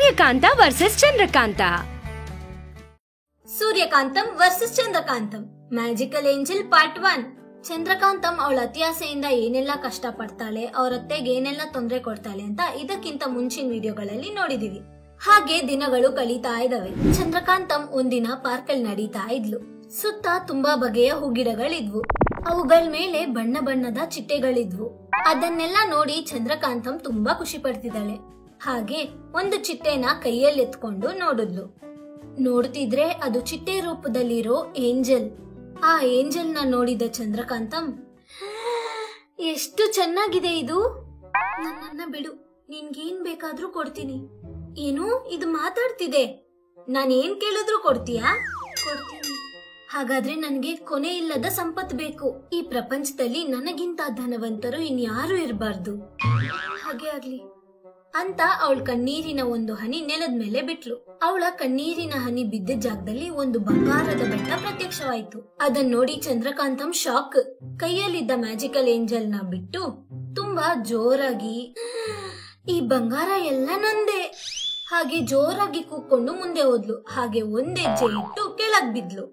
Suryakanta versus Chandrakanta. Suryakantam versus Chandrakantam magical angel part 1. Chandrakantam ಅವಳ ಅತ್ಯಾಸೆಯಿಂದ ಏನೆಲ್ಲ ಕಷ್ಟ ಪಡ್ತಾಳೆ, ಅವ್ರ ಅತ್ತೆಗೆ ಏನೆಲ್ಲ ತೊಂದರೆ ಕೊಡ್ತಾಳೆ ಅಂತ ಇದಕ್ಕಿಂತ ಮುಂಚಿನ ವಿಡಿಯೋಗಳಲ್ಲಿ ನೋಡಿದೀವಿ. ಹಾಗೆ ದಿನಗಳು ಕಳೀತಾ ಇದಾವೆ. ಚಂದ್ರಕಾಂತಂ ಒಂದಿನ ಪಾರ್ಕ್ ಅಲ್ಲಿ ನಡೀತಾ ಇದ್ಲು. ಸುತ್ತ ತುಂಬಾ ಬಗೆಯ ಹೂಗಿಡಗಳಿದ್ವು. ಅವುಗಳ ಮೇಲೆ ಬಣ್ಣ ಬಣ್ಣದ ಚಿಟ್ಟೆಗಳಿದ್ವು. ಅದನ್ನೆಲ್ಲ ನೋಡಿ ಚಂದ್ರಕಾಂತಂ ತುಂಬಾ ಖುಷಿ ಪಡ್ತಿದ್ದಾಳೆ. ಹಾಗೆ ಒಂದು ಚಿಟ್ಟೆನ ಕೈಯಲ್ಲಿ ಎತ್ಕೊಂಡು ನೋಡಿದ್ಲು. ನೋಡ್ತಿದ್ರೆ ಅದು ಚಿಟ್ಟೆ ರೂಪದಲ್ಲಿರೋ ಏಂಜಲ್. ಆ ಏಂಜಲ್ ನ ನೋಡಿದ ಚಂದ್ರಕಾಂತಂ, ಎಷ್ಟು ಚೆನ್ನಾಗಿದೆ ಇದು, ನನ್ನನ್ನ ಬಿಡು, ನಿನ್ಗೇನ್ ಬೇಕಾದ್ರೂ ಕೊಡ್ತೀನಿ. ಏನು ಇದು ಮಾತಾಡ್ತಿದೆ, ನಾನೇನ್ ಕೇಳಿದ್ರು ಕೊಡ್ತೀಯಾ? ಕೊಡ್ತೀನಿ. ಹಾಗಾದ್ರೆ ನನ್ಗೆ ಕೊನೆ ಇಲ್ಲದ ಸಂಪತ್ತು ಬೇಕು. ಈ ಪ್ರಪಂಚದಲ್ಲಿ ನನಗಿಂತ ಧನವಂತರು ಇನ್ಯಾರು ಇರಬಾರ್ದು. ಹಾಗೆ ಆಗ್ಲಿ ಅಂತ ಅವಳ ಕಣ್ಣೀರಿನ ಒಂದು ಹನಿ ನೆಲದ ಮೇಲೆ ಬಿಟ್ಲು. ಅವಳ ಕಣ್ಣೀರಿನ ಹನಿ ಬಿದ್ದ ಜಾಗದಲ್ಲಿ ಒಂದು ಬಂಗಾರದ ಬೆಟ್ಟ ಪ್ರತ್ಯಕ್ಷವಾಯ್ತು. ಅದನ್ನ ನೋಡಿ ಚಂದ್ರಕಾಂತಂ ಶಾಕ್. ಕೈಯಲ್ಲಿದ್ದ ಮ್ಯಾಜಿಕಲ್ ಏಂಜಲ್ ನ ಬಿಟ್ಟು ತುಂಬಾ ಜೋರಾಗಿ, ಈ ಬಂಗಾರ ಎಲ್ಲ ನಂದೇ, ಹಾಗೆ ಜೋರಾಗಿ ಕೂಕೊಂಡು ಮುಂದೆ ಹೋದ್ಲು. ಹಾಗೆ ಒಂದೆಜ್ಜೆ ಇಟ್ಟು ಕೆಳಗ್ ಬಿದ್ಲು.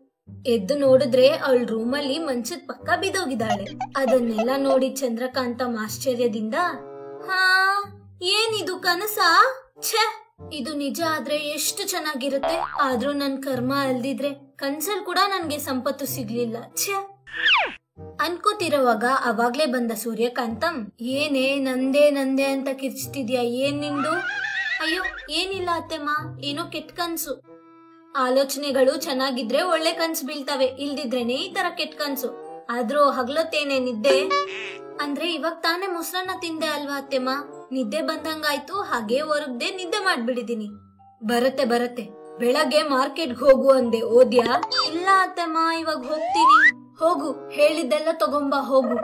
ಎದ್ದು ನೋಡಿದ್ರೆ ಅವಳ ರೂಮಲ್ಲಿ ಮಂಚದ ಪಕ್ಕ ಬಿದ್ದೋಗಿದ್ದಾಳೆ. ಅದನ್ನೆಲ್ಲ ನೋಡಿ ಚಂದ್ರಕಾಂತಂ ಆಶ್ಚರ್ಯದಿಂದ, ಹಾ ಏನಿದು ಕನಸಾ? ಛೆ, ಇದು ನಿಜ ಆದ್ರೆ ಎಷ್ಟು ಚೆನ್ನಾಗಿರುತ್ತೆ. ಆದ್ರೂ ನನ್ ಕರ್ಮ ಅಲ್ದಿದ್ರೆ ಕನ್ಸಲ್ ಕೂಡ ನನ್ಗೆ ಸಂಪತ್ತು ಸಿಗ್ಲಿಲ್ಲ. ಛೆ ಅನ್ಕೋತಿರುವಾಗ ಅವಾಗ್ಲೇ ಬಂದ ಸೂರ್ಯಕಾಂತಂ, ಏನೇ ನಂದೇ ನಂದೇ ಅಂತ ಕಿರ್ಚ್ತಿದ್ಯಾ, ಏನ್ ನಿಂದು? ಅಯ್ಯೋ ಏನಿಲ್ಲ ಅತ್ತೆಮ್ಮ, ಏನೋ ಕೆಟ್ಟ ಕನ್ಸು. ಆಲೋಚನೆಗಳು ಚೆನ್ನಾಗಿದ್ರೆ ಒಳ್ಳೆ ಕನ್ಸು ಬೀಳ್ತವೆ, ಇಲ್ದಿದ್ರೇನೆ ಈ ತರ ಕೆಟ್ಟ ಕನ್ಸು. ಆದ್ರೂ ಹಗ್ಲೊತ್ತೇನೆ ನಿದ್ದೆ ಅಂದ್ರೆ ಇವಾಗ ತಾನೇ ಮೊಸರನ್ನ ತಿಂದೆ ಅಲ್ವಾ ಅತ್ತೆಮ್ಮ, ನಿದ್ದೆ ಬಂದಂಗಾಯ್ತು. ಹಾಗೆ ಹೊರಗ್ದೆ ನಿದ್ದೆ ಮಾಡ್ಬಿಡಿದೀನಿ. ಬರತ್ತೆ ಬೆಳಗ್ಗೆ ಮಾರ್ಕೆಟ್ಗೆ ಹೋಗು ಅಂದೆ, ಓದ್ಯಾ? ಇಲ್ಲ ಅತ್ತೆಮ್ಮ, ಇವಾಗ ಹೋಗ್ತೀನಿ. ಹೋಗು, ಹೇಳಿದ್ದೆಲ್ಲ ತಗೊಂಬ ಹೋಗು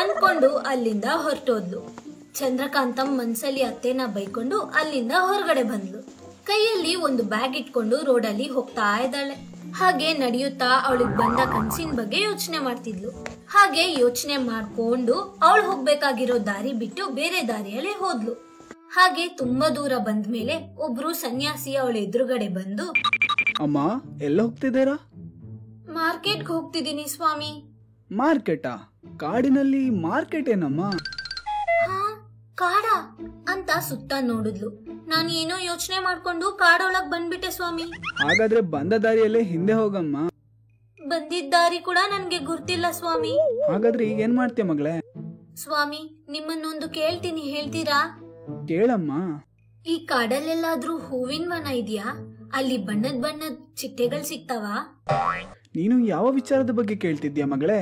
ಅನ್ಕೊಂಡು ಅಲ್ಲಿಂದ ಹೊರಟೋದ್ಲು. ಚಂದ್ರಕಾಂತಂ ಮನ್ಸಲ್ಲಿ ಅತ್ತೆನ ಬೈಕೊಂಡು ಅಲ್ಲಿಂದ ಹೊರಗಡೆ ಬಂದ್ಲು. ಕೈಯಲ್ಲಿ ಒಂದು ಬ್ಯಾಗ್ ಇಟ್ಕೊಂಡು ರೋಡಲ್ಲಿ ಹೋಗ್ತಾ ಇದ್ದಾಳೆ. ಹಾಗೆ ನಡೆಯುತ್ತಾ ಅವಳಿಗೆ ಬಂದ ಕನ್ಸಿನ ಬಗ್ಗೆ ಯೋಚನೆ ಮಾಡ್ತಿದ್ಲು. ಹಾಗೆ ಯೋಚನೆ ಮಾಡ್ಕೊಂಡು ಅವಳು ಹೋಗ್ಬೇಕಾಗಿರೋ ದಾರಿ ಬಿಟ್ಟು ಬೇರೆ ದಾರಿಯಲ್ಲಿ ಹೋದ್ಲು. ಹಾಗೆ ತುಂಬಾ ದೂರ ಬಂದ್ಮೇಲೆ ಒಬ್ರು ಸನ್ಯಾಸಿ ಅವಳ ಎದುರುಗಡೆ ಬಂದು, ಅಮ್ಮ ಎಲ್ಲ ಹೋಗ್ತಿದ್ದೀರಾ? ಮಾರ್ಕೆಟ್ಗೆ ಹೋಗ್ತಿದ್ದೀನಿ ಸ್ವಾಮಿ. ಮಾರ್ಕೆಟಾ? ಕಾಡಿನಲ್ಲಿ ಮಾರ್ಕೆಟ್ ಏನಮ್ಮ? ಹಾ ಕಾಡ ಅಂತ ಸುತ್ತ ನೋಡಿದ್ಲು. ನಾನು ಏನೋ ಯೋಚನೆ ಮಾಡ್ಕೊಂಡು ಕಾಡೊಳಗ್ ಬಂದ್ಬಿಟ್ಟೆ ಸ್ವಾಮಿ. ಹಾಗಾದ್ರೆ ಬಂದ ದಾರಿಯಲ್ಲೇ ಹಿಂದೆ ಹೋಗಮ್ಮ. ಬಂದಿದ್ದ ದಾರಿ ಕೂಡ ನನ್ಗೆ ಗುರ್ತಿಲ್ಲ ಸ್ವಾಮಿ. ಹಾಗಾದ್ರೆ ಈಗ ಏನ್ ಮಾಡ್ತೀಯ ಮಗಳೇ? ಸ್ವಾಮಿ ನಿಮ್ಮನ್ನೊಂದು ಕೇಳ್ತೀನಿ, ಹೇಳ್ತೀರಾ? ಕೇಳಮ್ಮ. ಈ ಕಾಡಲ್ಲೆಲ್ಲಾದ್ರೂ ಹೂವಿನ ವನ ಇದೆಯಾ? ಅಲ್ಲಿ ಬಣ್ಣದ ಬಣ್ಣದ ಚಿಟ್ಟೆಗಳು ಸಿಗ್ತಾವ? ನೀನು ಯಾವ ವಿಚಾರದ ಬಗ್ಗೆ ಕೇಳ್ತಿದ್ಯಾ ಮಗಳೇ?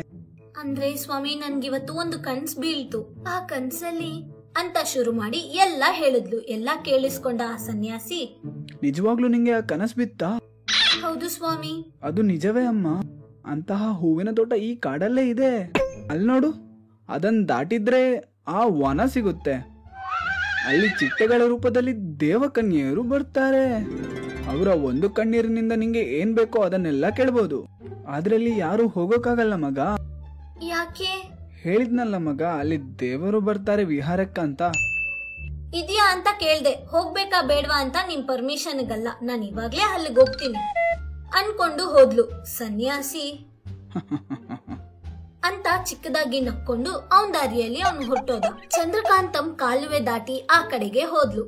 ಅಂದ್ರೆ ಸ್ವಾಮಿ ನನ್ಗಿವತ್ತು ಒಂದು ಕನ್ಸ್ ಬೀಳ್ತು. ಆ ಕನ್ಸಲ್ಲಿ ಅಂತ ಶುರು ಮಾಡಿ ಎಲ್ಲ ಹೇಳಿದ್ಲು. ಎಲ್ಲ ಕೇಳಿಸ್ಕೊಂಡ ಆ ಸನ್ಯಾಸಿ, ನಿಜವಾಗ್ಲೂ ನಿಂಗೆ ಆ ಕನಸು ಬಿತ್ತಾ? ಹೌದು ಸ್ವಾಮಿ. ಅದು ನಿಜವೇ ಅಮ್ಮ. ಅಂತಹ ಹೂವಿನ ತೋಟ ಈ ಕಾಡಲ್ಲೇ ಇದೆ. ಅಲ್ಲಿ ನೋಡು, ಅದನ್ನ ದಾಟಿದ್ರೆ ಆ ವನ ಸಿಗುತ್ತೆ. ಅಲ್ಲಿ ಚಿಟ್ಟೆಗಳ ರೂಪದಲ್ಲಿ ದೇವಕನ್ಯೆಯರು ಬರ್ತಾರೆ. ಅವರ ಒಂದು ಕಣ್ಣೀರಿನಿಂದ ನಿಂಗೆ ಏನ್ ಬೇಕೋ ಅದನ್ನೆಲ್ಲ ಕೇಳ್ಬೋದು. ಆದ್ರೆ ಅಲ್ಲಿ ಯಾರು ಹೋಗೋಕ್ಕಾಗಲ್ಲ ಮಗ. ಯಾಕೆ? ಹೇಳಿದ್ನಲ್ಲ ಮಗ, ಅಲ್ಲಿ ದೇವರು ಬರ್ತಾರೆ ವಿಹಾರಕ್ಕಂತ. ಇದೆಯಾ ಅಂತ ಕೇಳ್ದೆ. ಹೋಗ್ಬೇಕಾ ಬೇಡ್ವಾ ಅಂತ ನಿಮ್ ಪರ್ಮಿಷನ್ಗಲ್ಲ, ನಾನು ಇವಾಗ್ಲೇ ಅಲ್ಲಿಗೆ ಹೋಗ್ತೀನಿ ಅನ್ಕೊಂಡು ಹೋದ್ಲು. ಸನ್ಯಾಸಿ ಅಂತ ಚಿಕ್ಕದಾಗಿ ನಕ್ಕೊಂಡು ಅವನ್ ದಾರಿಯಲ್ಲಿ ಅವನು ಹೊರಟೋದ. ಚಂದ್ರಕಾಂತಂ ಕಾಲುವೆ ದಾಟಿ ಆ ಕಡೆಗೆ ಹೋದ್ಲು.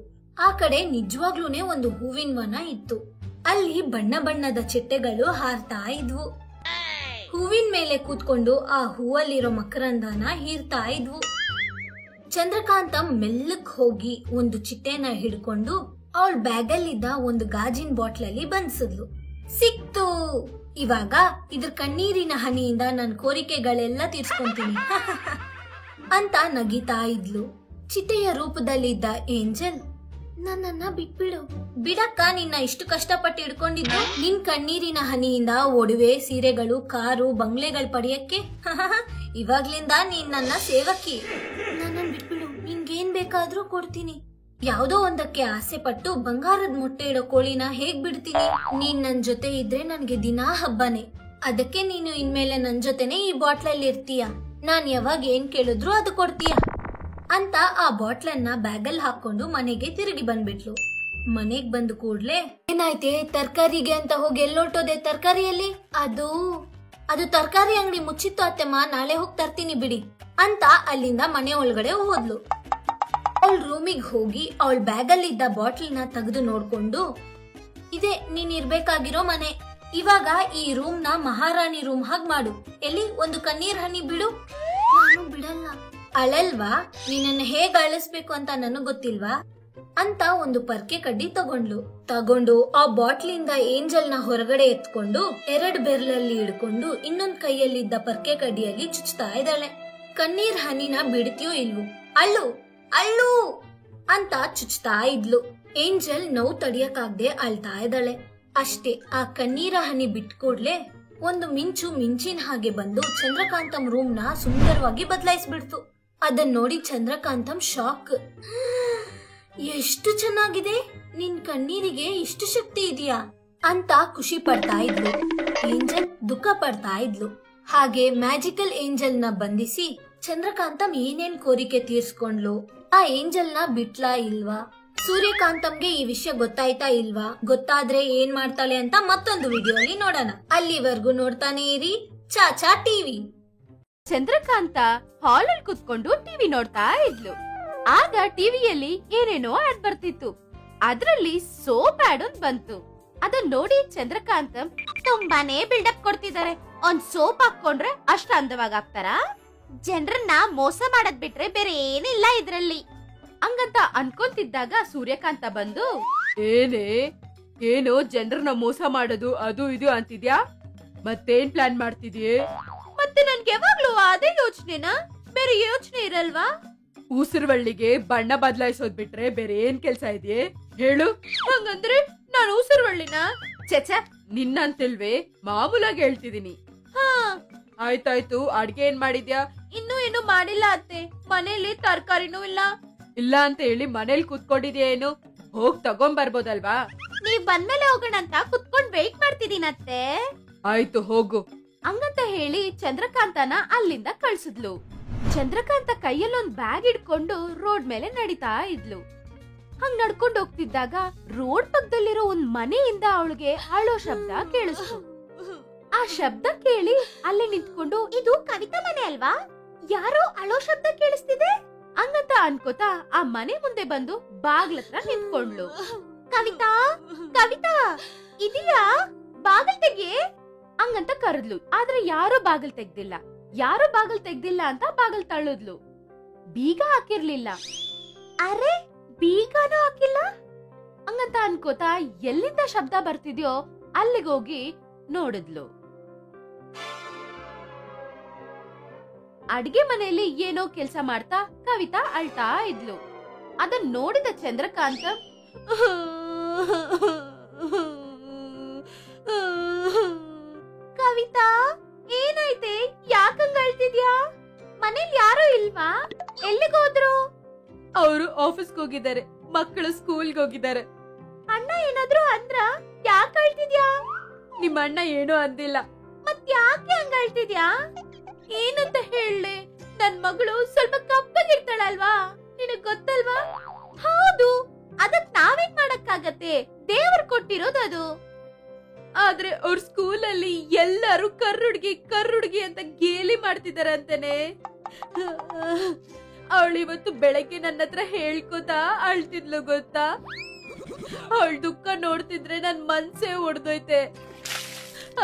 ಆ ಕಡೆ ನಿಜವಾಗ್ಲೂನೆ ಒಂದು ಹೂವಿನ ವನ ಇತ್ತು. ಅಲ್ಲಿ ಬಣ್ಣ ಬಣ್ಣದ ಚಿಟ್ಟೆಗಳು ಹಾರ್ತಾ ಇದ್ವು. ಹೂವಿನ ಮೇಲೆ ಕೂತ್ಕೊಂಡು ಆ ಹೂವಲ್ಲಿರೋ ಮಕರಂದನ ಹೀರ್ತಾ ಇದ್ವು. ಚಂದ್ರಕಾಂತಂ ಮೆಲ್ಲಕ್ ಹೋಗಿ ಒಂದು ಚಿಟ್ಟೆನ ಹಿಡ್ಕೊಂಡು ಅವಳ ಬ್ಯಾಗಲ್ಲಿದ್ದ ಒಂದು ಗಾಜಿನ ಬಾಟ್ಲಲ್ಲಿ ಬಂಧಿಸಿದ್ಲು. ಸಿಕ್ತು. ಇವಾಗ ಇದ್ರ ಕಣ್ಣೀರಿನ ಹನಿಯಿಂದ ನನ್ನ ಕೋರಿಕೆಗಳೆಲ್ಲ ತೀರ್ಸ್ಕೊಂತೀನಿ ಅಂತ ನಗಿತಾ ಇದ್ಲು. ಚಿಟ್ಟೆಯ ರೂಪದಲ್ಲಿದ್ದ ಏಂಜಲ್, ನನ್ನನ್ನ ಬಿಟ್ಬಿಡು. ಬಿಡಕ್ಕ, ನಿನ್ನ ಇಷ್ಟು ಕಷ್ಟಪಟ್ಟು ಹಿಡ್ಕೊಂಡಿದ್ದು ನಿನ್ ಕಣ್ಣೀರಿನ ಹನಿಯಿಂದ ಒಡವೆ, ಸೀರೆಗಳು, ಕಾರು, ಬಂಗ್ಲೆಗಳು ಪಡೆಯಕ್ಕೆ. ಇವಾಗ್ಲಿಂದ ನೀನ್ ನನ್ನ ಸೇವಕಿ. ನನ್ನನ್ ಬಿಟ್ಬಿಡು, ನಿನ್ಗೇನ್ ಬೇಕಾದ್ರೂ ಕೊಡ್ತೀನಿ. ಯಾವ್ದೋ ಒಂದಕ್ಕೆ ಆಸೆ ಪಟ್ಟು ಬಂಗಾರದ ಮೊಟ್ಟೆ ಇಡೋ ಕೋಳಿನ ಹೇಗ್ ಬಿಡ್ತೀನಿ? ನೀನ್ ನನ್ ಜೊತೆ ಇದ್ರೆ ನನ್ಗೆ ದಿನಾ ಹಬ್ಬನೇ. ಅದಕ್ಕೆ ನೀನು ಇನ್ಮೇಲೆ ನನ್ ಜೊತೆನೆ ಈ ಬಾಟ್ಲಲ್ಲಿ ಇರ್ತೀಯ. ನಾನ್ ಯಾವಾಗ ಏನ್ ಕೇಳಿದ್ರು ಅದು ಕೊಡ್ತೀಯ ಅಂತ ಆ ಬಾಟ್ಲನ್ನ ಬ್ಯಾಗಲ್ಲಿ ಹಾಕೊಂಡು ಮನೆಗೆ ತಿರುಗಿ ಬಂದ್ಬಿಟ್ಲು. ಮನೆಗ್ ಬಂದು ಕೂಡ್ಲೆ ಏನಾಯ್ತೆ ತರ್ಕಾರಿಗೆ ಅಂತ ಹೋಗಿ ಎಲ್ಲೊಟ್ಟೋದೆ ತರ್ಕಾರಿಯಲ್ಲಿ ಅದು ತರ್ಕಾರಿ ಅಂಗಡಿ ಮುಚ್ಚಿತ್ತು ಅತ್ತೆಮ್ಮ, ನಾಳೆ ಹೋಗಿ ತರ್ತೀನಿ ಬಿಡಿ ಅಂತ ಅಲ್ಲಿಂದ ಮನೆ ಒಳಗಡೆ ಹೋದ್ಲು. ಅವಳ ರೂಮಿಗೆ ಹೋಗಿ ಅವಳ ಬ್ಯಾಗಲ್ಲಿ ಇದ್ದ ಬಾಟ್ಲಿನ ತೆಗೆದು ನೋಡ್ಕೊಂಡು, ಇದೇ ನೀನ್ ಇರ್ಬೇಕಾಗಿರೋ ಮನೆ, ಇವಾಗ ಈ ರೂಮ್ ನ ಮಹಾರಾಣಿ ರೂಮ್ ಹಾಗೆ ಮಾಡು, ಎಲ್ಲಿ ಒಂದು ಕಣ್ಣೀರ್ ಹನಿ ಬಿಡು. ನಾನು ಬಿಡಲ್ಲ. ಅಳಲ್ವಾ? ನೀನನ್ನ ಹೇಗ್ ಅಳಿಸ್ಬೇಕು ಅಂತ ನನಗ್ ಗೊತ್ತಿಲ್ವಾ ಅಂತ ಒಂದು ಪರ್ಕೆ ಕಡ್ಡಿ ತಗೊಂಡು ಆ ಬಾಟ್ಲಿಂದ ಏಂಜಲ್ ನ ಹೊರಗಡೆ ಎತ್ಕೊಂಡು 2 ಬೆರಳಲ್ಲಿ ಹಿಡ್ಕೊಂಡು ಇನ್ನೊಂದ್ ಕೈಯಲ್ಲಿದ್ದ ಪರ್ಕೆ ಕಡ್ಡಿಯಲ್ಲಿ ಚುಚ್ತಾ ಇದ್ದಾಳೆ. ಕಣ್ಣೀರ್ ಹನಿನ ಬಿಡ್ತೀಯೋ ಇಲ್ವೋ, ಅಳ್ಳು ಅಳ್ಳು ಅಂತ ಚುಚ್ತಾ ಇದ್ಲು. ಏಂಜಲ್ ನೋವು ತಡಿಯಕ್ಕಾಗ್ದೆ ಅಳ್ತಾ ಇದ್ದಾಳೆ. ಅಷ್ಟೇ, ಆ ಕಣ್ಣೀರ ಹನಿ ಬಿಟ್ಕೊಡ್ಲೆ ಒಂದು ಮಿಂಚು ಮಿಂಚಿನ ಹಾಗೆ ಬಂದು ಚಂದ್ರಕಾಂತಂ ರೂಮ್ ನ ಸುಂದರವಾಗಿ ಬದಲಾಯಿಸ್ಬಿಡ್ತು. ಅದನ್ನ ನೋಡಿ ಚಂದ್ರಕಾಂತಂ ಶಾಕ್. ಎಷ್ಟು ಚೆನ್ನಾಗಿದೆ, ನಿನ್ ಕಣ್ಣೀರಿಗೆ ಇಷ್ಟು ಶಕ್ತಿ ಇದೆಯಾ ಅಂತ ಖುಷಿ ಪಡ್ತಾ ಇದ್ಲು. ಏಂಜಲ್ ದುಃಖ ಪಡ್ತಾ ಇದ್ಲು. ಹಾಗೆ ಮ್ಯಾಜಿಕಲ್ ಏಂಜಲ್ ನ ಬಂಧಿಸಿ ಚಂದ್ರಕಾಂತಂ ಏನೇನ್ ಕೋರಿಕೆ ತೀರ್ಸ್ಕೊಂಡ್ಲು. ಆ ಏಂಜಲ್ ನ ಬಿಟ್ಲಾ ಇಲ್ವಾ? ಸೂರ್ಯಕಾಂತಂಗೆ ಈ ವಿಷಯ ಗೊತ್ತಾಯ್ತಾ ಇಲ್ವಾ? ಗೊತ್ತಾದ್ರೆ ಏನ್ ಮಾಡ್ತಾಳೆ ಅಂತ ಮತ್ತೊಂದು ವಿಡಿಯೋಲಿ ನೋಡೋಣ. ಅಲ್ಲಿವರೆಗೂ ನೋಡ್ತಾನೆ ಇರಿ ಚಾಚಾ ಟಿವಿ. ಚಂದ್ರಕಾಂತ ಹಾಲಲ್ಲಿ ಕುತ್ಕೊಂಡು ಟಿವಿ ನೋಡ್ತಾ ಇದ್ಲು. ಆಗ ಟಿವಿಯಲ್ಲಿ ಏನೇನೋ ಆಡ್ ಬರ್ತಿತ್ತು. ಅದ್ರಲ್ಲಿ ಸೋಪ್ ಆಡ್ ಒಂದ್ ಬಂತು. ಅದನ್ನ ನೋಡಿ ಚಂದ್ರಕಾಂತಂ ತುಂಬಾನೇ ಬಿಲ್ಡಪ್ ಕೊಡ್ತಿದ್ದಾರೆ. ಒಂದ್ ಸೋಪ್ ಹಾಕೊಂಡ್ರೆ ಅಷ್ಟ ಅಂದವಾಗಿ ಆಗ್ತಾರಾ? ಜನರನ್ನ ಮೋಸ ಮಾಡದ್ ಬಿಟ್ರೆ ಬೇರೆ ಏನಿಲ್ಲ ಇದ್ರಲ್ಲಿ ಹಂಗಂತ ಅನ್ಕೊಂತಿದ್ದಾಗ ಸೂರ್ಯಕಾಂತ ಬಂದು, ಏನೋ ಜನರನ್ನ ಮೋಸ ಮಾಡೋದು ಅದು ಇದು ಅಂತಿದ್ಯಾ? ಮತ್ತೇನ್ ಪ್ಲಾನ್ ಮಾಡ್ತಿದ್ಯೆ? ಮತ್ತೆ ನನ್ಗೆ ಯಾವಾಗ್ಲೂ ಅದೇ ಯೋಚನೆನಾ? ಬೇರೆ ಯೋಚನೆ ಇರಲ್ವಾ? ಉಸಿರುವಳ್ಳಿಗೆ ಬಣ್ಣ ಬದಲಾಯಿಸೋದ್ ಬಿಟ್ರೆ ಬೇರೆ ಏನ್ ಕೆಲ್ಸ ಇದೆಯೇ ಹೇಳು? ಹಂಗಂದ್ರೆ ನಾನು ಉಸಿರುವಳ್ಳಿನ ಚಚ ನಿನ್ನಂತಿಲ್ವೇ, ಮಾಮೂಲಾಗಿ ಹೇಳ್ತಿದೀನಿ. ಹಾ ಆಯ್ತಾಯ್ತು. ಅಡ್ಗೆ ಏನ್ ಮಾಡಿದ್ಯಾ? ಇನ್ನೂ ಏನು ಮಾಡಿಲ್ಲ ಅತ್ತೆ, ಮನೇಲಿ ತರಕಾರಿನೂ ಇಲ್ಲ ಅಂತ ಹೇಳಿ ಮನೇಲಿ ಕುತ್ಕೊಂಡಿದ್ಯಾ ಏನು? ಹೋಗ್ ತಗೊಂಡ್ ಬರ್ಬೋದಲ್ವಾ? ನೀವ್ ಬಂದ್ಮೇಲೆ ಹೋಗೋಣ ಅಂತ ಕುತ್ಕೊಂಡ್ ವೇಟ್ ಮಾಡ್ತಿದೀನತ್ತೆ. ಆಯ್ತು ಹೋಗು ಹಂಗಂತ ಹೇಳಿ ಚಂದ್ರಕಾಂತನ ಅಲ್ಲಿಂದ ಕಳ್ಸಿದ್ಲು. ಚಂದ್ರಕಾಂತ ಕೈಯಲ್ಲೊಂದ್ ಬ್ಯಾಗ್ ಇಡ್ಕೊಂಡು ರೋಡ್ ಮೇಲೆ ನಡೀತಾ ಇದ್ಲು. ಹಂಗ್ ನಡ್ಕೊಂಡ್ ಹೋಗ್ತಿದ್ದಾಗ ರೋಡ್ ಪಕ್ಕದಲ್ಲಿರೋ ಒಂದ್ ಮನೆಯಿಂದ ಅವಳಿಗೆ ಅಳೋ ಶಬ್ದ ಕೇಳಿಸ್ತು. ಆ ಶಬ್ದ ಕೇಳಿ ಅಲ್ಲೇ ನಿಂತ್ಕೊಂಡು, ಇದು ಕವಿತಾ ಮನೆ ಅಲ್ವಾ? ಯಾರೋ ಅಳೋ ಶಬ್ದ ಕೇಳಿಸ್ತಿದೆ ಹಂಗಂತ ಅನ್ಕೋತಾ ಆ ಮನೆ ಮುಂದೆ ಬಂದು ಬಾಗ್ಲತ್ರ ನಿಂತ್ಕೊಂಡ್ಲು. ಕವಿತಾ ಕವಿತಾ ಇದೀಯಾ? ಬಾಗಿಲ್ ತೆಗಿ ಹಂಗಂತ ಕರೆದ್ಲು. ಆದ್ರೆ ಯಾರೋ ಬಾಗಿಲ್ ತೆಗ್ದಿಲ್ಲ ಅಂತ ಬಾಗಿಲ್ ತಳ್ಳದ್ಲು. ಬೀಗ ಹಾಕಿರ್ಲಿಲ್ಲ. ಅರೆ ಬೀಗನೂ ಹಾಕಿಲ್ಲ ಹಂಗಂತ ಅನ್ಕೋತಾ ಎಲ್ಲಿಂದ ಶಬ್ದ ಬರ್ತಿದ್ಯೋ ಅಲ್ಲಿಗೋಗಿ ನೋಡಿದ್ಲು. ಅಡ್ಗೆ ಮನೆಯಲ್ಲಿ ಏನೋ ಕೆಲ್ಸ ಮಾಡ್ತಾ ಕವಿತಾ ಅಳ್ತಾ ಇದ್ಲು. ಅದನ್ನ ನೋಡಿದ ಚಂದ್ರಕಾಂತ, ಕವಿತಾ ಏನಾಯ್ತೆ? ಯಾಕಂಗ ಅಳ್ತಿದ್ಯಾ? ಮನೇಲಿ ಯಾರು ಇಲ್ವಾ? ಎಲ್ಲಿಗೋದ್ರು? ಅವರು ಆಫೀಸ್ಗೆ ಹೋಗಿದ್ದಾರೆ, ಮಕ್ಕಳು ಸ್ಕೂಲ್ಗೆ ಹೋಗಿದ್ದಾರೆ. ಅಣ್ಣ ಏನಾದ್ರು ಅಂದ್ರ? ಯಾಕೆ ಅಳ್ತಿದ್ಯಾ? ನಿಮ್ಮ ಅಣ್ಣ ಏನೋ ಅಂದಿಲ್ಲ. ಮತ್ ಯಾಕೆ ಹಂಗ ಅಳ್ತಿದ್ಯಾ? ಏನಂತ ಹೇಳಲೆ? ನನ್ ಮಗಳು ಸ್ವಲ್ಪ ಕಪ್ಪಗಿರ್ತಾಳಲ್ವಾ, ನಿನಗ್ ಗೊತ್ತಲ್ವಾ? ಹೌದು, ಅದಕ್ ನಾವೇನ್ ಮಾಡಕ್ಕಾಗತ್ತೆ, ದೇವ್ರು ಕೊಟ್ಟಿರೋದದು. ಆದ್ರೆ ಅವ್ರ ಸ್ಕೂಲಲ್ಲಿ ಎಲ್ಲರೂ ಕರ್ರುಡ್ಗಿ ಅಂತ ಗೇಲಿ ಮಾಡ್ತಿದಾರ ಅಂತಾನೆ. ಅವಳಿವತ್ತು ಬೆಳಗ್ಗೆ ನನ್ನ ಹತ್ರ ಹೇಳ್ಕೋತಾ ಅಳ್ತಿದ್ಲು ಗೊತ್ತಾ? ಅವಳ ದುಃಖ ನೋಡ್ತಿದ್ರೆ ನನ್ ಮನ್ಸೇ ಒಡ್ದೋಯ್ತೆ.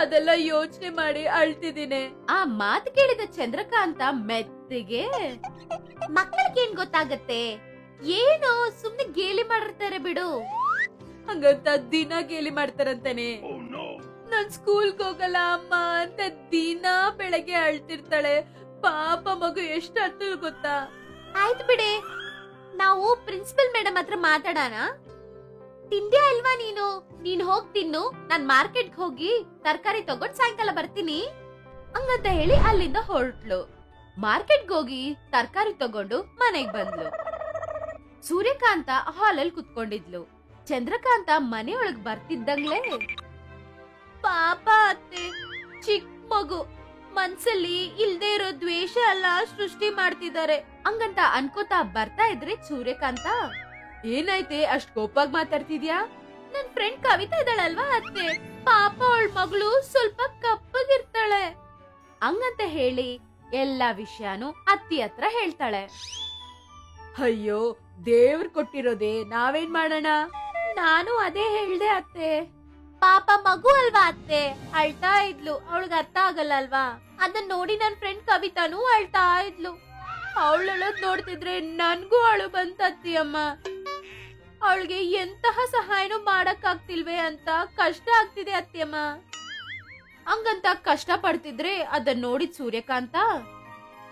ಅದೆಲ್ಲ ಯೋಚನೆ ಮಾಡಿ ಅಳ್ತಿದ್ದೀನಿ. ಆ ಮಾತು ಕೇಳಿದ ಚಂದ್ರಕಾಂತ ಮೆತ್ತಿಗೆ, ಮಕ್ಕಳಿಗೇನ್ ಗೊತ್ತಾಗತ್ತೆ, ಏನೋ ಸುಮ್ನೆ ಗೇಲಿ ಮಾಡಿರ್ತಾರೆ ಬಿಡು ಹಂಗಂತ ದಿನ ಗೇಲಿ ಮಾಡ್ತಾರಂತಾನೆ. ನಾನ್ ಸ್ಕೂಲ್ಗೆ ಹೋಗಲ್ಲ ಅಮ್ಮ ಅಂತ ದಿನ ಬೆಳಗ್ಗೆ ಅಳ್ತಿರ್ತಾಳೆ. ಪಾಪ ಮಗು ಎಷ್ಟು ಅತ್ತಲ್ ಗೊತ್ತಾ? ಆಯ್ತು ಬಿಡೆ, ನಾವು ಪ್ರಿನ್ಸಿಪಲ್ ಮೇಡಮ್ ಹತ್ರ ಮಾತಾಡೋಣ. ತಿಂದ್ಯಾ ಅಲ್ವಾ ನೀನ್ ಹೋಗ್ ತಿನ್ನು, ನಾನ್ ಮಾರ್ಕೆಟ್ಗೆ ಹೋಗಿ ತರಕಾರಿ ತಗೊಂಡ್ ಸಾಯಂಕಾಲ ಬರ್ತೀನಿ ಹಂಗಂತ ಹೇಳಿ ಅಲ್ಲಿಂದ ಹೊರಟ್ಲು. ಮಾರ್ಕೆಟ್ಗೆ ಹೋಗಿ ತರಕಾರಿ ತಗೊಂಡು ಮನೆಗ್ ಬಂದ್ಲು. ಸೂರ್ಯಕಾಂತ ಹಾಲಲ್ಲಿ ಕುತ್ಕೊಂಡಿದ್ಲು. ಚಂದ್ರಕಾಂತ ಮನೆಯೊಳಗ್ ಬರ್ತಿದ್ದಂಗ್ಲೇ, ಪಾಪ ಅತ್ತೆ, ಚಿಕ್ಕ ಮಗು, ಮನ್ಸಲ್ಲಿ ಇಲ್ದೇ ಇರೋ ದ್ವೇಷ ಎಲ್ಲ ಸೃಷ್ಟಿ ಮಾಡ್ತಿದ್ದಾರೆ ಹಂಗಂತ ಅನ್ಕೋತಾ ಬರ್ತಾ ಇದ್ರೆ ಸೂರ್ಯಕಾಂತ, ಏನಾಯ್ತೆ ಅಷ್ಟ್ ಕೋಪಾಗ್ ಮಾತಾಡ್ತಿದ್ಯಾ? ನನ್ ಫ್ರೆಂಡ್ ಕವಿತಾ ಇದ್ದಾಳಲ್ವಾ ಅತ್ತೆ, ಪಾಪ ಅವಳ ಮಗಳು ಸ್ವಲ್ಪ ಕಪ್ಪಗಿರ್ತಾಳೆ ಹಂಗಂತ ಹೇಳಿ ಎಲ್ಲಾ ವಿಷಯನೂ ಅತ್ತಿ ಹತ್ರ ಹೇಳ್ತಾಳೆ. ಅಯ್ಯೋ ದೇವ್ರ್ ಕೊಟ್ಟಿರೋದೇ, ನಾವೇನ್ ಮಾಡೋಣ? ನಾನು ಅದೇ ಹೇಳ್ದೆ ಅತ್ತೆ. ಪಾಪ ಮಗು ಅಲ್ವಾ ಅತ್ತೆ, ಅಳ್ತಾ ಇದ್ಲು, ಅವಳಿಗೆ ಅರ್ಥ ಆಗಲ್ಲ ಅಲ್ವಾ? ಅದನ್ನ ನೋಡಿ ನನ್ ಫ್ರೆಂಡ್ ಕವಿತಾನು ಅಳ್ತಾ ಇದ್ಲು. ಅವಳಳದ್ ನೋಡ್ತಿದ್ರೆ ನನ್ಗೂ ಅಳು ಬಂತತ್ತಿ ಅಮ್ಮ. ಅವಳಿಗೆ ಎಂತಹ ಸಹಾಯನೂ ಮಾಡಕ್ ಆಗ್ತಿಲ್ವೇ ಅಂತ ಕಷ್ಟ ಆಗ್ತಿದೆ ಅತ್ತಿಯಮ್ಮ. ಹಂಗಂತ ಕಷ್ಟ ಪಡ್ತಿದ್ರೆ ಅದನ್ನ ನೋಡಿದ್ ಸೂರ್ಯಕಾಂತ,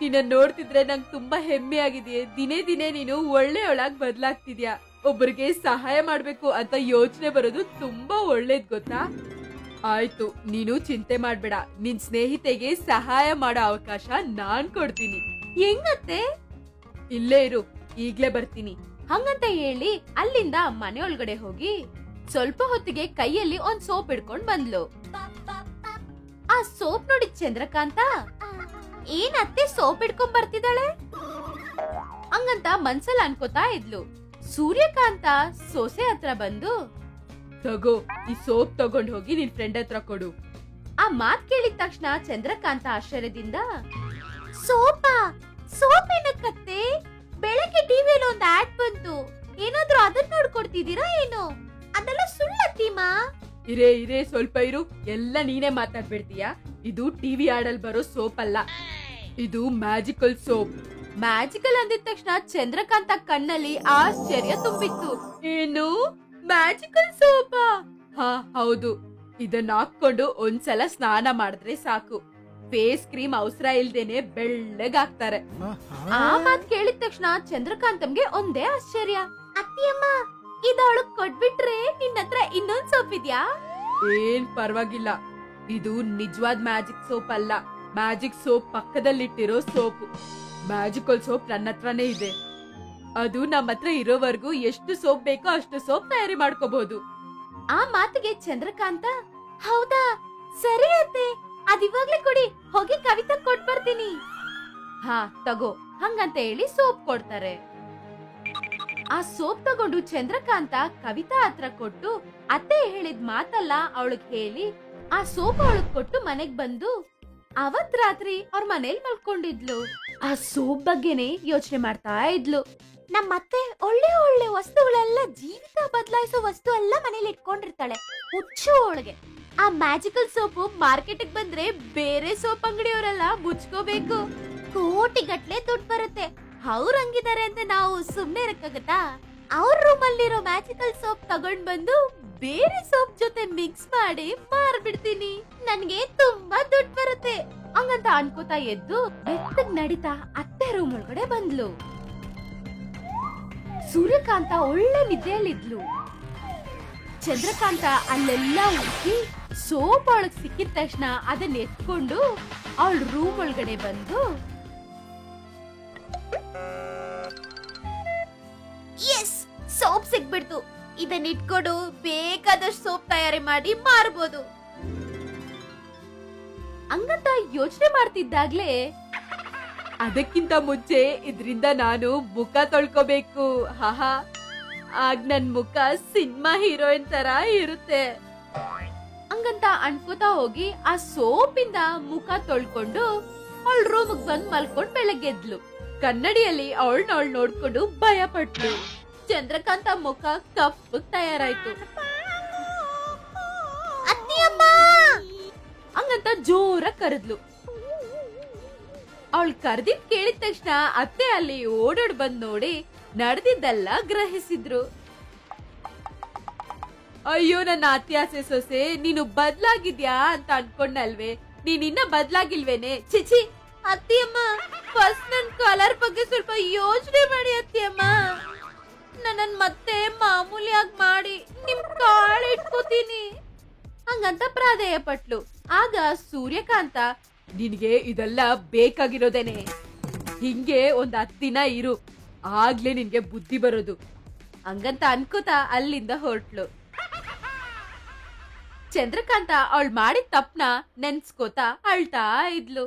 ನಿನ್ನ ನೋಡ್ತಿದ್ರೆ ನಂಗೆ ತುಂಬಾ ಹೆಮ್ಮೆ ಆಗಿದೆಯೇ, ದಿನೇ ದಿನೇ ನೀನು ಒಳ್ಳೆಯೊಳಗ್ ಬದ್ಲಾಗ್ತಿದ್ಯಾ. ಒಬ್ಬರಿಗೆ ಸಹಾಯ ಮಾಡ್ಬೇಕು ಅಂತ ಯೋಚನೆ ಬರೋದು ತುಂಬಾ ಒಳ್ಳೇದ್ ಗೊತ್ತಾ? ಆಯ್ತು, ನೀನು ಚಿಂತೆ ಮಾಡ್ಬೇಡ, ನಿನ್ ಸ್ನೇಹಿತೆಗೆ ಸಹಾಯ ಮಾಡೋ ಅವಕಾಶ ನಾನ್ ಕೊಡ್ತೀನಿ. ಹೆಂಗತ್ತೆ? ಇಲ್ಲೇ ಇರು, ಈಗ್ಲೇ ಬರ್ತೀನಿ ಹಂಗಂತ ಹೇಳಿ ಅಲ್ಲಿಂದ ಮನೆಯೊಳಗಡೆ ಹೋಗಿ ಸ್ವಲ್ಪ ಹೊತ್ತಿಗೆ ಕೈಯಲ್ಲಿ ಒಂದ್ ಸೋಪ್ ಹಿಡ್ಕೊಂಡ್ ಬಂದ್ಲು. ಆ ಸೋಪ್ ನೋಡಿ ಚಂದ್ರಕಾಂತ, ಏನತ್ತೆ ಸೋಪ್ ಹಿಡ್ಕೊಂಡ್ ಬರ್ತಿದ್ದಾಳೆ ಹಂಗಂತ ಮನ್ಸಲ್ಲಿ ಅನ್ಕೋತಾ ಇದ್ಲು. ಸೂರ್ಯಕಾಂತ ಸೊಸೆ ಹತ್ರ ಬಂದು, ತಗೋ ಈ ಸೋಪ್ ತಗೊಂಡ್ ಹೋಗಿ ನಿನ್ ಫ್ರೆಂಡ್ ಹತ್ರ ಕೊಡು. ಆ ಮಾತ್ ಕೇಳಿದ ತಕ್ಷಣ ಚಂದ್ರಕಾಂತ ಆಶ್ಚರ್ಯದಿಂದ, ಸೋಪ್ ಏನಕ್ಕತ್ತೆ? ಬೆಳಗ್ಗೆ ಟಿವಿಯಲ್ಲಿ ಒಂದು ಆಡ್ ಬಂತು, ಏನಾದ್ರೂ ಅದನ್ನ ನೋಡ್ಕೊಡ್ತಿದ್ದೀರಾ ಏನು? ಅದೆಲ್ಲ ಸುಳ್ಳತ್ತೀಮಾ. ಇರೇ ಸ್ವಲ್ಪ ಇರು, ಎಲ್ಲ ನೀನೇ ಮಾತಾಡ್ಬಿಡ್ತೀಯಾ? ಇದು ಟಿವಿ ಆಡಲ್ ಬರೋ ಸೋಪ್ ಅಲ್ಲ, ಇದು ಮ್ಯಾಜಿಕಲ್ ಸೋಪ್. ಮ್ಯಾಜಿಕಲ್ ಅಂದಿದ ತಕ್ಷಣ ಚಂದ್ರಕಾಂತ ಕಣ್ಣಲ್ಲಿ ಆಶ್ಚರ್ಯ ತುಂಬಿತ್ತು. ಏನು ಮ್ಯಾಜಿಕಲ್ ಸೋಪಾ? ಹಾ ಹೌದು, ಇದನ್ನ ಹಾಕೊಂಡು ಒಂದ್ಸಲ ಸ್ನಾನ ಮಾಡಿದ್ರೆ ಸಾಕು, ಫೇಸ್ ಕ್ರೀಮ್ ಅವಸರ ಇಲ್ದೇನೆ ಬೆಳ್ಳಗಾಗ್ತಾರೆ. ಆ ಮಾತ್ ಕೇಳಿದ ತಕ್ಷಣ ಚಂದ್ರಕಾಂತಂಗೆ ಒಂದೇ ಆಶ್ಚರ್ಯ. ಅತ್ತಿಯಮ್ಮ, ಇದವಳಗ್ ಕೊಟ್ಬಿಟ್ರೆ ನಿನ್ನ ಹತ್ರ ಇನ್ನೊಂದ್ ಸೋಪ್ ಇದ್ಯಾ? ಏನ್ ಪರವಾಗಿಲ್ಲ, ಇದು ನಿಜವಾದ ಮ್ಯಾಜಿಕ್ ಸೋಪ್ ಅಲ್ಲ, ಮ್ಯಾಜಿಕ್ ಸೋಪ್ ಪಕ್ಕದಲ್ಲಿಟ್ಟಿರೋ ಸೋಪ್. ಮ್ಯಾಜಿಕಲ್ ಸೋಪ್ ನನ್ನ ಹತ್ರನೇ ಇದೆ, ಅದು ನಮ್ಮ ಹತ್ರ ಇರೋವರೆಗೂ ಎಷ್ಟು ಸೋಪ್ ಬೇಕೋ ಅಷ್ಟು ಸೋಪ್ ತಯಾರಿ ಮಾಡ್ಕೋಬಹುದು. ಆ ಮಾತಿಗೆ ಚಂದ್ರಕಾಂತ, ಹೌದಾ ಸರಿ ಅತ್ತೆ, ಅದಿವಾಗ್ಲೇ ಕೊಡಿ, ಹೋಗಿ ಕವಿತಾ ಕೊಟ್ ಬರ್ತೀನಿ. ಹಾ ತಗೋ ಹಂಗಂತ ಹೇಳಿ ಸೋಪ್ ಕೊಡ್ತಾರೆ. ಆ ಸೋಪ್ ತಗೊಂಡು ಚಂದ್ರಕಾಂತ ಕವಿತಾ ಹತ್ರ ಕೊಟ್ಟು ಅತ್ತೆ ಹೇಳಿದ ಮಾತಲ್ಲ ಅವಳಿಗೆ ಹೇಳಿ ಆ ಸೋಪ್ ಅವಳಗ್ ಕೊಟ್ಟು ಮನೆಗ್ ಬಂದು ಅವತ್ ರಾತ್ರಿ ಅವ್ರ ಮನೇಲಿ ಮಲ್ಕೊಂಡಿದ್ಲು. ಆ ಸೋಪ್ ಬಗ್ಗೆನೆ ಯೋಚನೆ ಮಾಡ್ತಾ ಇದ್ಲು. ನಮ್ಮತ್ತೆ ಒಳ್ಳೆ ಒಳ್ಳೆ ವಸ್ತುಗಳೆಲ್ಲ ಜೀವಿತ ಬದಲಾಯಿಸೋ ವಸ್ತು ಎಲ್ಲ ಮನೇಲಿ ಇಟ್ಕೊಂಡಿರ್ತಾಳೆ ಹುಚ್ಚು ಅವಳಿಗೆ. ಆ ಮ್ಯಾಜಿಕಲ್ ಸೋಪು ಮಾರ್ಕೆಟ್ ಬಂದ್ರೆ ಬೇರೆ ಸೋಪ್ ಅಂಗಡಿಯವರೆಲ್ಲ ಮುಚ್ಕೋಬೇಕು, ಕೋಟಿ ಗಟ್ಲೆ ದುಡ್ಡು ಬರುತ್ತೆ. ಅವ್ರ ಹಂಗಿದ್ದಾರೆ ಅಂತ ನಾವು ಸುಮ್ನೆ ಇರಕ್ಕಾಗತ್ತಾ? ಅವ್ರ ರೂಮ್ ಅಲ್ಲಿರೋ ಮ್ಯಾಜಿಕಲ್ ಸೋಪ್ ತಗೊಂಡ್ ಬಂದು ಬೇರೆ ಸೋಪ್ ಜೊತೆ ಮಿಕ್ಸ್ ಮಾಡಿ ಮಾರ್ಬಿಡ್ತೀನಿ, ನನ್ಗೆ ತುಂಬಾ ದುಡ್ಡು ಬರುತ್ತೆ ಹಂಗಂತ ಅನ್ಕೋತಾ ಎದ್ದು ಬೆತ್ತಗ್ ನಡೀತಾ ಅತ್ತೆ ರೂಮ್ ಒಳಗಡೆ ಬಂದ್ಲು. ಸೂರ್ಯಕಾಂತ ಒಳ್ಳೆ ನಿದ್ದೆಯಲ್ಲಿದ್ಲು. ಚಂದ್ರಕಾಂತ ಅಲ್ಲೆಲ್ಲ ಹುಡುಕಿ ಸೋಪ್ ಒಳಗ್ ಸಿಕ್ಕಿದ ತಕ್ಷಣ ಅದನ್ನ ಎತ್ಕೊಂಡು ಅವಳ ರೂಮ್ ಒಳಗಡೆ ಬಂದು, ಎಸ್ ಸೋಪ್ ಸಿಕ್ಬಿಡ್ತು, ಇದನ್ನ ಇಟ್ಕೊಂಡು ಬೇಕಾದಷ್ಟು ಸೋಪ್ ತಯಾರಿ ಮಾಡಿ ಮಾರ್ಬೋದು ಹಂಗಂತ ಯೋಚನೆ ಮಾಡ್ತಿದ್ದಾಗ್ಲೇ, ಅದಕ್ಕಿಂತ ಮುಂಚೆ ಇದ್ರಿಂದ ನಾನು ಮುಖ ತೊಳ್ಕೋಬೇಕು, ಹಾಹಾ ಆಗ ನನ್ ಮುಖ ಸಿನಿಮಾ ಹೀರೋಯಿನ್ ತರ ಇರುತ್ತೆ ಹಂಗಂತ ಅನ್ಕೋತಾ ಹೋಗಿ ಆ ಸೋಪಿಂದ ಮುಖ ತೊಳ್ಕೊಂಡು ಅವಳ ರೂಮ್ಗ್ ಬಂದ್ ಮಲ್ಕೊಂಡ್ ಬೆಳಗ್ಗೆದ್ಲು. ಕನ್ನಡಿಯಲ್ಲಿ ಅವಳನ್ನ ನೋಡ್ಕೊಂಡು ಭಯ ಪಟ್ಲು. ಚಂದ್ರಕಾಂತ ಮುಖ ಕಪ್ಪಗ್ ತಯಾರಾಯ್ತು. ಹಂಗಂತ ಜೋರ ಕರೆದ್ಲು. ಅವಳು ಕರ್ದಿದ್ ಕೇಳಿದ ತಕ್ಷಣ ಅತ್ತೆ ಅಲ್ಲಿ ಓಡಾಡ್ ಬಂದ್ ನೋಡಿ ನಡೆದಿದ್ದೆಲ್ಲ ಗ್ರಹಿಸಿದ್ರು. ಅಯ್ಯೋ ನನ್ನ ಅತ್ಯಾಸೆ ಸೊಸೆ, ನೀನು ಬದ್ಲಾಗಿದ್ಯಾ ಅಂತ ಅನ್ಕೊಂಡಲ್ವೇ, ನೀನ್ ಇನ್ನ ಬದ್ಲಾಗಿಲ್ವೇನೆ? ಚಿಚಿ ಅತ್ತಿಯಮ್ಮ, ಫಸ್ಟ್ ನನ್ ಕಲರ್ ಬಗ್ಗೆ ಸ್ವಲ್ಪ ಯೋಚನೆ ಮಾಡಿ ಅತ್ತಿಯಮ್ಮ, ನನ್ನ ಮತ್ತೆ ಮಾಮೂಲಿಯಾಗಿ ಮಾಡಿ ನಿಮ್ ಕಾಳು ಇಟ್ಕೋತೀನಿ ಹಂಗಂತ ಪ್ರಾಧೇಯ ಪಟ್ಲು. ಆಗ ಸೂರ್ಯಕಾಂತ, ನಿನ್ಗೆ ಇದೆಲ್ಲ ಬೇಕಾಗಿರೋದೇನೆ, ಹಿಂಗೆ ಒಂದ್ 10 ದಿನ ಇರು, ಆಗ್ಲೇ ನಿನ್ಗೆ ಬುದ್ಧಿ ಬರೋದು ಹಂಗಂತ ಅನ್ಕೋತಾ ಅಲ್ಲಿಂದ ಹೊರಟ್ಲು. ಚಂದ್ರಕಾಂತ ಅವಳು ಮಾಡಿದ ತಪ್ಪನ ನೆನ್ಸ್ಕೋತಾ ಅಳ್ತಾ ಇದ್ಲು.